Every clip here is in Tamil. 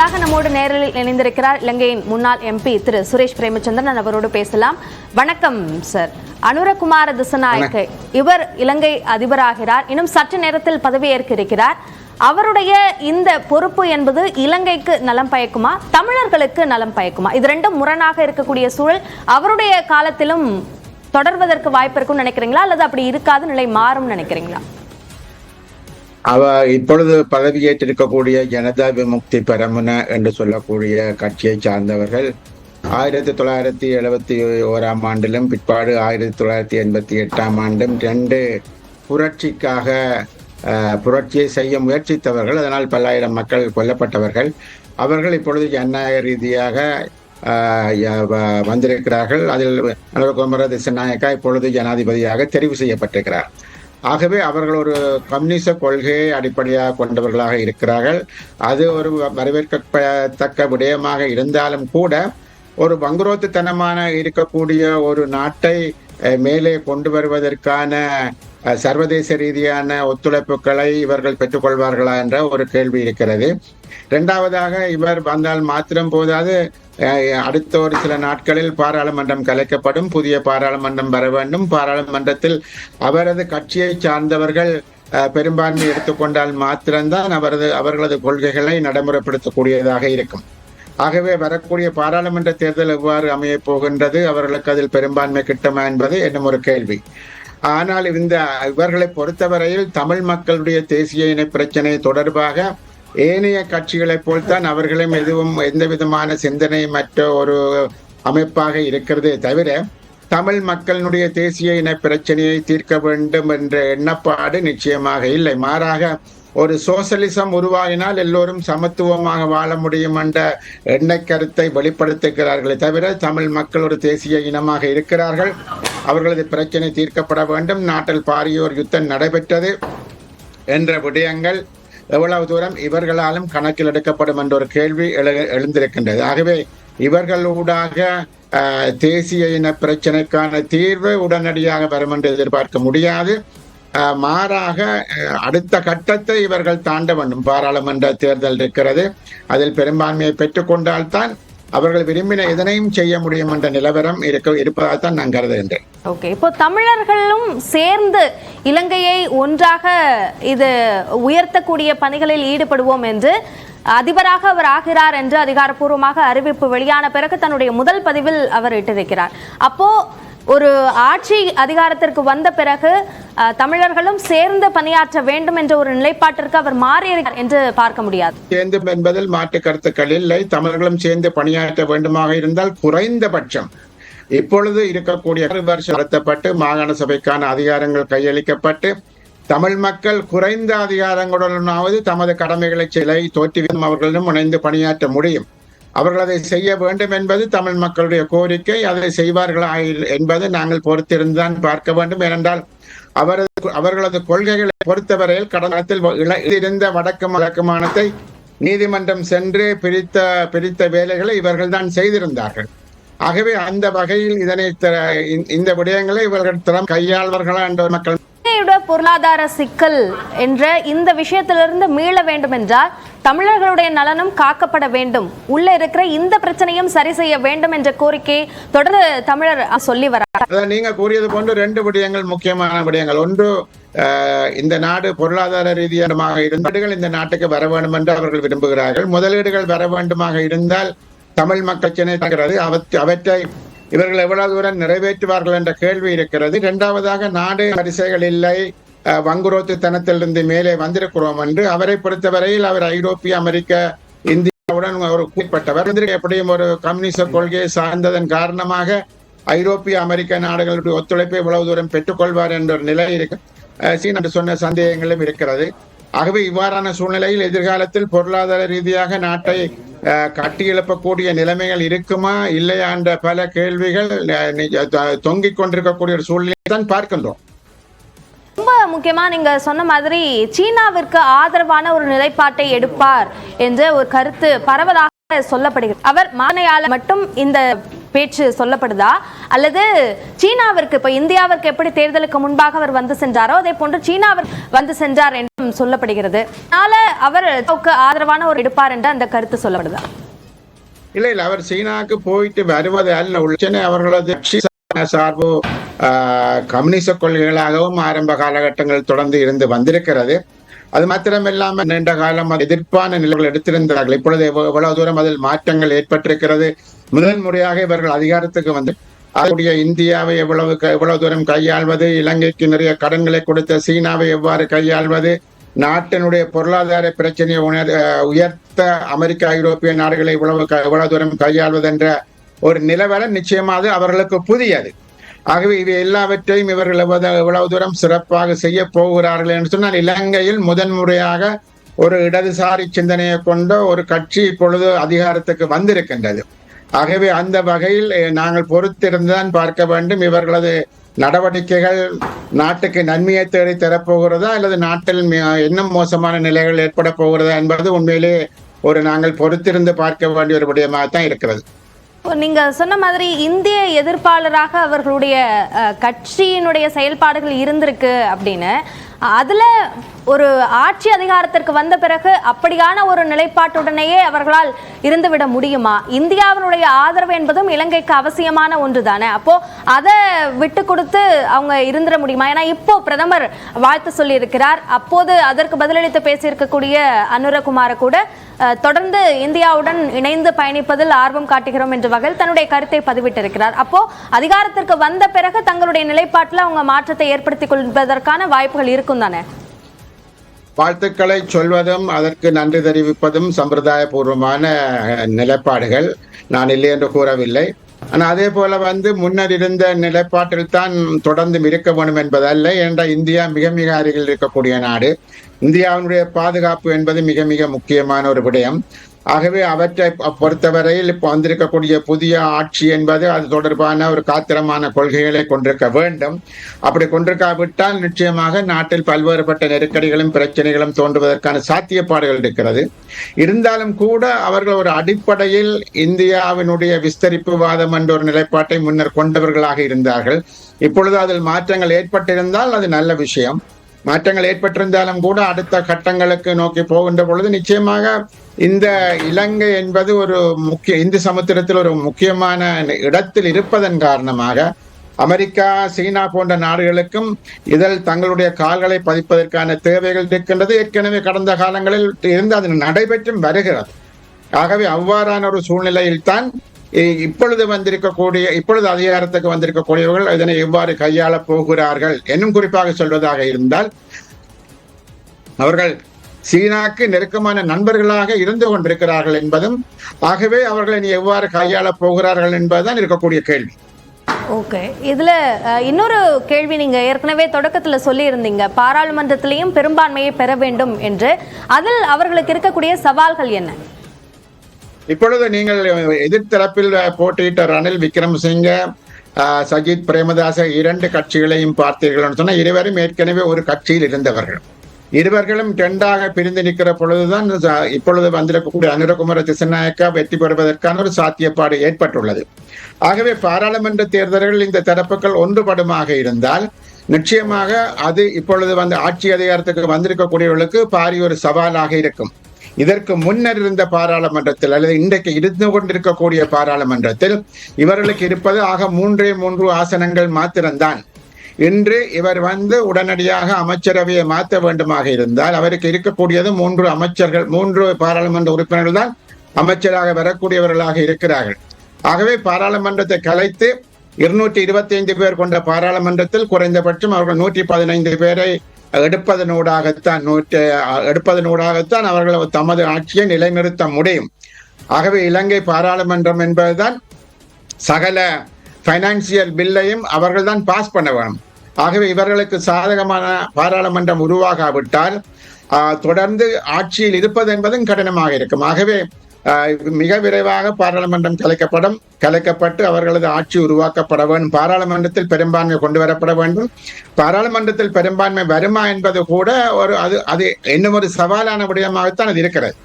நம்மோடு நேரில் இணைந்திருக்கிறார் இலங்கையின் முன்னாள் எம்பி திரு சுரேஷ் பிரேமச்சந்திரன். அவரோடு பேசலாம். வணக்கம் சார். அனுரகுமார திசநாயக்க இவர் இலங்கை அதிபராகிறார். இன்னும் சற்று நேரத்தில் பதவியேற்க இருக்கிறார். அவருடைய இந்த பொறுப்பு என்பது இலங்கைக்கு நலம் பயக்குமா, தமிழர்களுக்கு நலம் பயக்குமா? இது ரெண்டும் முரணாக இருக்கக்கூடிய சூழல் அவருடைய காலத்திலும் தொடர்வதற்கு வாய்ப்பு இருக்கும்னு நினைக்கிறீங்களா, அல்லது அப்படி இருக்காது நிலை மாறும் நினைக்கிறீங்களா? இப்பொழுது பதவியேற்றிருக்கக்கூடிய ஜனதா விமுக்தி பெரமுன என்று சொல்லக்கூடிய கட்சியை சார்ந்தவர்கள் 1971 ஆண்டிலும் பிற்பாடு 1988 ஆண்டும் 2 புரட்சியை செய்ய முயற்சித்தவர்கள். அதனால் பல்லாயிரம் மக்கள் கொல்லப்பட்டவர்கள். அவர்கள் இப்பொழுது ஜனநாயக ரீதியாக வந்திருக்கிறார்கள். அதில் அனுரகுமார திசநாயக்கா இப்பொழுது ஜனாதிபதியாக தெரிவு செய்யப்பட்டிருக்கிறார். ஆகவே அவர்கள் ஒரு கம்யூனிச கொள்கையை அடிப்படையாக கொண்டவர்களாக இருக்கிறார்கள். அது ஒரு வரவேற்கத்தக்க விடயமாக இருந்தாலும் கூட ஒரு வங்குரோத்துத்தனமான இருக்கக்கூடிய ஒரு நாட்டை மேலே கொண்டு வருவதற்கான சர்வதேச ரீதியான ஒத்துழைப்புகளை இவர்கள் பெற்றுக்கொள்வார்களா என்ற ஒரு கேள்வி இருக்கிறது. இரண்டாவதாக, இவர் வந்தால் மாத்திரம் போதாது, அடுத்த ஒரு சில நாட்களில் பாராளுமன்றம் கலைக்கப்படும், புதிய பாராளுமன்றம் வர வேண்டும். பாராளுமன்றத்தில் அவரது கட்சியை சார்ந்தவர்கள் பெரும்பான்மை எடுத்துக்கொண்டால் மாத்திரம்தான் அவர்களது கொள்கைகளை நடைமுறைப்படுத்தக்கூடியதாக இருக்கும். ஆகவே வரக்கூடிய பாராளுமன்ற தேர்தல் எவ்வாறு அமையப் போகின்றது, அவர்களுக்கு அதில் பெரும்பான்மை கிட்டுமா என்பது என்னும் ஒரு கேள்வி. ஆனால் இவர்களை பொறுத்தவரையில் தமிழ் மக்களுடைய தேசிய இன பிரச்சனை தொடர்பாக ஏனைய கட்சிகளைப் போல்தான் அவர்களும் எந்த விதமான சிந்தனையற்ற ஒரு அமைப்பாக இருக்கிறதே தவிர, தமிழ் மக்களுடைய தேசிய இன பிரச்சனையை தீர்க்க வேண்டும் என்ற எண்ணப்பாடு நிச்சயமாக இல்லை. மாறாக, ஒரு சோசலிசம் உருவாகினால் எல்லோரும் சமத்துவமாக வாழ முடியும் என்ற எண்ணெய் கருத்தை வெளிப்படுத்துகிறார்களே தவிர, தமிழ் மக்கள் ஒரு தேசிய இனமாக இருக்கிறார்கள், அவர்களது பிரச்சனை தீர்க்கப்பட வேண்டும், நாட்டில் பாரியோர் யுத்தம் நடைபெற்றது என்ற விடயங்கள் எவ்வளவு தூரம் இவர்களாலும் கணக்கில் எடுக்கப்படும் என்ற ஒரு கேள்வி எழுந்திருக்கின்றது. ஆகவே இவர்களூடாக தேசிய இன பிரச்சனைக்கான தீர்வு உடனடியாக வரும் என்று எதிர்பார்க்க முடியாது. மாறாக அடுத்த கட்டத்தை இவர்கள் தாண்ட வேண்டும். பாராளுமன்ற தேர்தல் இருக்கிறது, அதில் பெரும்பான்மையை பெற்றுக்கொண்டால்தான் அவர்கள் விரும்பின எதனையும் செய்ய முடியும் என்ற நிலவரம் இருப்பதால் தான் நான் கருதுகின்றேன். ஓகே, இப்போ தமிழர்களும் சேர்ந்து இலங்கையை ஒன்றாக இது உயர்த்தக்கூடிய பணிகளில் ஈடுபடுவோம் என்று அதிபராக அவர் ஆகிறார் என்று அதிகாரப்பூர்வமாக அறிவிப்பு வெளியான பிறகு தன்னுடைய முதல் பதிவில் அவர் இட்டிருக்கிறார். அப்போ ஒரு ஆட்சி அதிகாரத்திற்கு வந்த பிறகு தமிழர்களும் சேர்ந்து பணியாற்ற வேண்டும் என்ற ஒரு நிலைப்பாட்டிற்கு அவர் மாறியிருக்கிறார் என்று பார்க்க முடியாது. சேர்ந்து என்பதில் மாற்று கருத்துக்கள் இல்லை. தமிழர்களும் சேர்ந்து பணியாற்ற வேண்டுமாக இருந்தால் குறைந்தபட்சம் இப்பொழுது இருக்கக்கூடிய வருஷம் நடத்தப்பட்டு மாகாண சபைக்கான அதிகாரங்கள் கையளிக்கப்பட்டு தமிழ் மக்கள் குறைந்த அதிகாரங்களுடனாவது தமது கடமைகளை தோற்றுவிக்கும் அவர்களிடம் இணைந்து பணியாற்ற முடியும். அவர்கள் அதை செய்ய வேண்டும் என்பது தமிழ் மக்களுடைய கோரிக்கை. அதை செய்வார்களா என்பது நாங்கள் பொறுத்திருந்தான் பார்க்க வேண்டும். ஏனென்றால் அவர்களது கொள்கைகளை பொறுத்தவரையில் கடந்தத்தில் இருந்த வடக்கு மாகாணத்தை நீதிமன்றம் சென்று பிரித்த வேலைகளை இவர்கள் தான் செய்திருந்தார்கள். ஆகவே அந்த வகையில் இந்த விடயங்களை இவர்கள் கையாள்வர்களா என்ற மக்கள் பொருளாதார சிக்கல் என்ற இந்த விஷயத்திலிருந்து மீள வேண்டும் என்றால் தமிழர்களுடைய நலனும் காக்கப்பட வேண்டும், உள்ள இருக்கிற இந்த பிரச்சனையும் சரி செய்ய வேண்டும் என்ற கோரிக்கை தொடர்ந்து தமிழர் சொல்லி வரார். நீங்க கூறியது போன்று 2 விடயங்கள் முக்கியமான விடயங்கள். ஒன்று, இந்த நாடு பொருளாதார ரீதியாக இருந்தால் இந்த நாட்டுக்கு வர வேண்டும் என்று அவர்கள் விரும்புகிறார்கள். முதலீடுகள் வர வேண்டுமாக இருந்தால் தமிழ் மக்கள் சினைகிறது, அவற்றை இவர்கள் எவ்வளவு தூரம் நிறைவேற்றுவார்கள் என்ற கேள்வி இருக்கிறது. இரண்டாவதாக, நாடு வரிசைகள் இல்லை, வங்குரோத்துத்தனத்திலிருந்து மேலே வந்திருக்கிறோம் என்று அவரை பொறுத்தவரையில் அவர் ஐரோப்பிய அமெரிக்க இந்தியாவுடன் ஒரு குறிப்பிட்டவர். எப்படியும் ஒரு கம்யூனிச கொள்கையை சார்ந்ததன் காரணமாக ஐரோப்பிய அமெரிக்க நாடுகளுடைய ஒத்துழைப்பை எவ்வளவு தூரம் பெற்றுக்கொள்வார் என்ற ஒரு நிலை இருக்கு. சீனா சொன்ன சந்தேகங்களும் இருக்கிறது. ஆகவே இவ்வாறான சூழ்நிலையில் எதிர்காலத்தில் பொருளாதார ரீதியாக நாட்டை கட்டியெழுப்பக்கூடிய நிலைமைகள் இருக்குமா இல்லையா என்ற பல கேள்விகள் தொங்கிக் கொண்டிருக்கக்கூடிய ஒரு சூழ்நிலை தான் பார்க்கின்றோம். ரொம்ப முக்கியமா நீங்க சொன்ன மாதிரி சீனாவிற்கு ஆதரவான ஒரு நிலைப்பாட்டை எடுப்பார் என்ற ஒரு கருத்து பரவலாக சொல்லப்படுகிறது. அவர் மானையால மட்டும் இந்த பேச்சு சொல்லப்படுதா அல்லது சீனாவிற்கு, இப்ப இந்தியாவிற்கு எப்படி தேர்தலுக்கு முன்பாக அவர் வந்து சென்றாரோ அதே போன்று சீனாவிற்கு வந்து சென்றார் என்றும் சொல்லப்படுகிறது. அதனால அவர் ஆதரவான ஒரு எடுப்பார் என்ற அந்த கருத்து சொல்லப்படுதா? இல்ல அவர் சீனாவுக்கு போயிட்டு வருவது அல்ல, உள்ள அவர்களது சார்பு கம்யூனிச கொள்கைகளாகவும் ஆரம்ப காலகட்டங்கள் தொடர்ந்து இருந்து வந்திருக்கிறது. அது மாத்திரமில்லாம நீண்ட காலம் எதிர்ப்பான நிலைகள் எடுத்திருந்தார்கள். இப்பொழுது எவ்வளவு தூரம் அதில் மாற்றங்கள் ஏற்பட்டிருக்கிறது. முதல் முறையாக இவர்கள் அதிகாரத்துக்கு வந்து அதனுடைய இந்தியாவை எவ்வளவு தூரம் கையாள்வது, இலங்கைக்கு நிறைய கடன்களை கொடுத்த சீனாவை எவ்வாறு கையாள்வது, நாட்டினுடைய பொருளாதார பிரச்சனையை உயர்த்த அமெரிக்க ஐரோப்பிய நாடுகளை எவ்வளவு தூரம் கையாள்வது என்ற ஒரு நிலவரம் நிச்சயமாக அவர்களுக்கு புதியது. ஆகவே இவை எல்லாவற்றையும் இவர்கள் எவ்வளவு தூரம் சிறப்பாக செய்ய போகிறார்கள் என்று சொன்னால், இலங்கையில் முதன்முறையாக ஒரு இடதுசாரி சிந்தனையை கொண்ட ஒரு கட்சி இப்பொழுது அதிகாரத்துக்கு வந்திருக்கின்றது. ஆகவே அந்த வகையில் நாங்கள் பொறுத்திருந்துதான் பார்க்க வேண்டும். இவர்களது நடவடிக்கைகள் நாட்டுக்கு நன்மையை தேடி தரப்போகிறதா அல்லது நாட்டில் இன்னும் மோசமான நிலைகள் ஏற்பட போகிறதா என்பது உண்மையிலே நாங்கள் பொறுத்திருந்து பார்க்க வேண்டிய ஒரு விடயமாகத்தான் இருக்கிறது. நீங்க சொன்ன மாதிரி இந்திய எதிர்ப்பாளராக அவர்களுடைய கட்சியினுடைய செயல்பாடுகள் இருந்திருக்கு அப்படின்னு, அதுல ஒரு ஆட்சி அதிகாரத்திற்கு வந்த பிறகு அப்படியான ஒரு நிலைப்பாட்டுடனேயே அவர்களால் இருந்துவிட முடியுமா? இந்தியாவினுடைய ஆதரவு என்பதும் இலங்கைக்கு அவசியமான ஒன்று தானே. அப்போ அதை விட்டு கொடுத்து அவங்க இருந்துட முடியுமா? ஏன்னா இப்போ பிரதமர் வாழ்த்து சொல்லி இருக்கிறார். அப்போது அதற்கு பதிலளித்து பேசியிருக்கக்கூடிய அனுரகுமார கூட தொடர்ந்து இந்தியாவுடன் இணைந்து பயணிப்பதில் ஆர்வம் காட்டுகிறோம் என்ற வகையில் தன்னுடைய கருத்தை பதிவிட்டிருக்கிறார். அப்போ அதிகாரத்திற்கு வந்த பிறகு தங்களுடைய நிலைப்பாட்டில் அவங்க மாற்றத்தை ஏற்படுத்திக் கொள்வதற்கான வாய்ப்புகள் இருக்கும் தானே? வாழ்த்துக்களை சொல்வதும் அதற்கு நன்றி தெரிவிப்பதும் சம்பிரதாய பூர்வமான நிலைப்பாடுகள், நான் இல்லை என்று கூறவில்லை. ஆனால் அதே போல முன்னர் இருந்த நிலைப்பாட்டில் தான் தொடர்ந்து இருக்க வேண்டும் என்பதல்ல. என்ற இந்தியா மிக மிக அருகில் இருக்கக்கூடிய நாடு. இந்தியாவினுடைய பாதுகாப்பு என்பது மிக மிக முக்கியமான ஒரு விடயம். ஆகவே அவற்றை பொறுத்தவரையில் இப்போ வந்திருக்கக்கூடிய புதிய ஆட்சி என்பது அது தொடர்பான ஒரு காத்திரமான கொள்கைகளை கொண்டிருக்க வேண்டும். அப்படி கொண்டிருக்காவிட்டால் நிச்சயமாக நாட்டில் பல்வேறுபட்ட நெருக்கடிகளும் பிரச்சனைகளும் தோன்றுவதற்கான சாத்தியப்பாடுகள் இருக்கிறது. இருந்தாலும் கூட அவர்கள் ஒரு அடிப்படையில் இந்தியாவினுடைய விஸ்தரிப்புவாதம் என்ற ஒரு நிலைப்பாட்டை முன்னர் கொண்டவர்களாக இருந்தார்கள். இப்பொழுது அதில் மாற்றங்கள் ஏற்பட்டிருந்தால் அது நல்ல விஷயம். மாற்றங்கள் ஏற்பட்டிருந்தாலும் கூட அடுத்த கட்டங்களுக்கு நோக்கி போகின்ற பொழுது நிச்சயமாக இந்த இலங்கை என்பது ஒரு இந்து சமுத்திரத்தில் ஒரு முக்கியமான இடத்தில் இருப்பதன் காரணமாக அமெரிக்கா, சீனா போன்ற நாடுகளுக்கும் இதில் தங்களுடைய கால்களை பதிப்பதற்கான தேவைகள் இருக்கின்றது. ஏற்கனவே கடந்த காலங்களில் இருந்து அது நடைபெற்றும் வருகிறது. ஆகவே அவ்வாறான ஒரு சூழ்நிலையில் தான் இப்பொழுது அதிகாரத்துக்கு வந்திருக்கக்கூடியவர்கள் இதனை எவ்வாறு கையாளப் போகிறார்கள் என்னும் குறிப்பாக சொல்வதாக இருந்தால், அவர்கள் சீனாக்கு நெருக்கமான நண்பர்களாக இருந்து கொண்டிருக்கிறார்கள் என்பதும், ஆகவே அவர்களை எவ்வாறு கையாளப் போகிறார்கள் என்பதுதான் இருக்கக்கூடிய கேள்வி. ஓகே, இதுல இன்னொரு கேள்வி, நீங்க ஏற்கனவே தொடக்கத்துல சொல்லி இருந்தீங்க பாராளுமன்றத்திலையும் பெரும்பான்மையை பெற வேண்டும் என்று. அதில் அவர்களுக்கு இருக்கக்கூடிய சவால்கள் என்ன? இப்பொழுது நீங்கள் எதிர்த்தரப்பில் போட்டியிட்ட ரணில் விக்ரமசிங்க, சஜித் பிரேமதாச இரண்டு கட்சிகளையும் பார்த்தீர்கள் சொன்னா, இருவரும் ஏற்கனவே ஒரு கட்சியில் இருந்தவர்கள். இருவர்களும் இரண்டாக பிரிந்து நிற்கிற பொழுதுதான் இப்பொழுது வந்திருக்கக்கூடிய அனுரகுமார திசாநாயக்கா வெற்றி பெறுவதற்கான ஒரு சாத்தியப்பாடு ஏற்பட்டுள்ளது. ஆகவே பாராளுமன்ற தேர்தல்கள் இந்த தரப்புகள் ஒன்றுபடுமாக இருந்தால் நிச்சயமாக அது இப்பொழுது ஆட்சி அதிகாரத்துக்கு வந்திருக்கக்கூடியவர்களுக்கு பாரிய ஒரு சவாலாக இருக்கும். இதற்கு முன்னர் இருந்த பாராளுமன்றத்தில் அல்லது இன்றைக்கு இருந்து கொண்டிருக்கக்கூடிய பாராளுமன்றத்தில் இவர்களுக்கு இருப்பது ஆக 3 ஆசனங்கள் மாத்திரம்தான். இன்று இவர் உடனடியாக அமைச்சரவையை மாற்ற வேண்டுமாக இருந்தால் அவருக்கு இருக்கக்கூடியது 3 பாராளுமன்ற உறுப்பினர்கள் தான் அமைச்சராக வரக்கூடியவர்களாக இருக்கிறார்கள். ஆகவே பாராளுமன்றத்தை கலைத்து 225 பேர் கொண்ட பாராளுமன்றத்தில் குறைந்தபட்சம் அவர்கள் 115 பேரை எடுப்பதனூடாகத்தான் அவர்கள் தமது ஆட்சியை நிலைநிறுத்த முடியும். ஆகவே இலங்கை பாராளுமன்றம் என்பதுதான் சகல பைனான்சியல் பில்லையும் அவர்கள் தான் பாஸ் பண்ண வேணும். ஆகவே இவர்களுக்கு சாதகமான பாராளுமன்றம் உருவாகாவிட்டால் தொடர்ந்து ஆட்சியில் இருப்பது என்பதும் கடினமாக இருக்கும். ஆகவே மிக விரைவாக பாராளுமன்றம் கலைக்கப்பட்டு அவர்களது ஆட்சி உருவாக்கப்பட வேண்டும். பாராளுமன்றத்தில் பெரும்பான்மை கொண்டு வரப்பட வேண்டும். பாராளுமன்றத்தில் பெரும்பான்மை வருமா என்பது கூட அது இன்னும் ஒரு சவாலான விடயமாகத்தான் அது இருக்கிறது.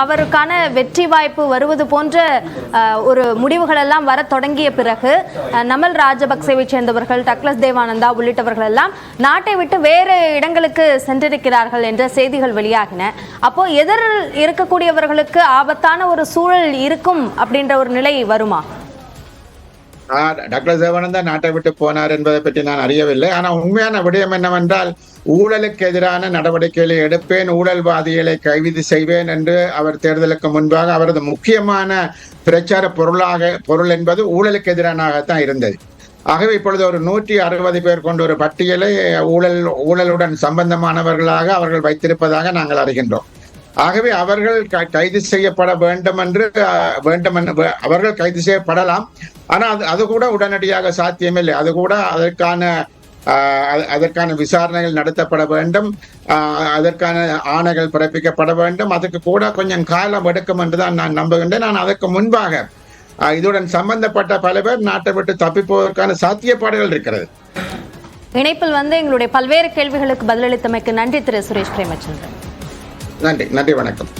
அவருக்கான வெற்றி வாய்ப்பு வருவது போன்ற ஒரு முடிவுகள் எல்லாம் வர தொடங்கிய பிறகு நமல் ராஜபக்சேவை சேர்ந்தவர்கள், டக்ளஸ் தேவானந்தா உள்ளிட்டவர்கள் எல்லாம் நாட்டை விட்டு வேறு இடங்களுக்கு சென்றிருக்கிறார்கள் என்ற செய்திகள் வெளியாகின. அப்போ எதிரில் இருக்கக்கூடியவர்களுக்கு ஆபத்தான ஒரு சூழல் இருக்கும் அப்படின்ற ஒரு நிலை வருமா? டாக்டர் தேவானந்தா நாட்டை விட்டு போனார் என்பதை பற்றி நான் அறியவில்லை. ஆனால் உண்மையான விடயம் என்னவென்றால், ஊழலுக்கு எதிரான நடவடிக்கைகளை எடுப்பேன், ஊழல்வாதிகளை கைது செய்வேன் என்று அவர் தேர்தலுக்கு முன்பாக அவரது முக்கியமான பிரச்சார பொருள் என்பது ஊழலுக்கு எதிரானதான் இருந்தது. ஆகவே இப்பொழுது ஒரு 160 பேர் கொண்ட ஒரு பட்டியலை ஊழலுடன் சம்பந்தமானவர்களாக அவர்கள் வைத்திருப்பதாக நாங்கள் அறிகின்றோம். ஆகவே அவர்கள் கைது செய்யப்பட வேண்டும் என்று அவர்கள் கைது செய்யப்படலாம். ஆனால் அது கூட உடனடியாக சாத்தியமில்லை. அது கூட அதற்கான விசாரணைகள் நடத்தப்பட வேண்டும், அதற்கான ஆணைகள் பிறப்பிக்கப்பட வேண்டும். அதுக்கு கூட கொஞ்சம் காலம் எடுக்கும் என்றுதான் நான் நம்புகின்றேன். நான் அதற்கு முன்பாக இதுடன் சம்பந்தப்பட்ட பல பேர் நாட்டை விட்டு தப்பிப்பதற்கான சாத்தியப்பாடுகள் இருக்கிறது. இணைப்பில் எங்களுடைய பல்வேறு கேள்விகளுக்கு பதிலளித்தமைக்கு நன்றி திரு சுரேஷ் பிரேமச்சந்திரன். நன்றி, வணக்கம்.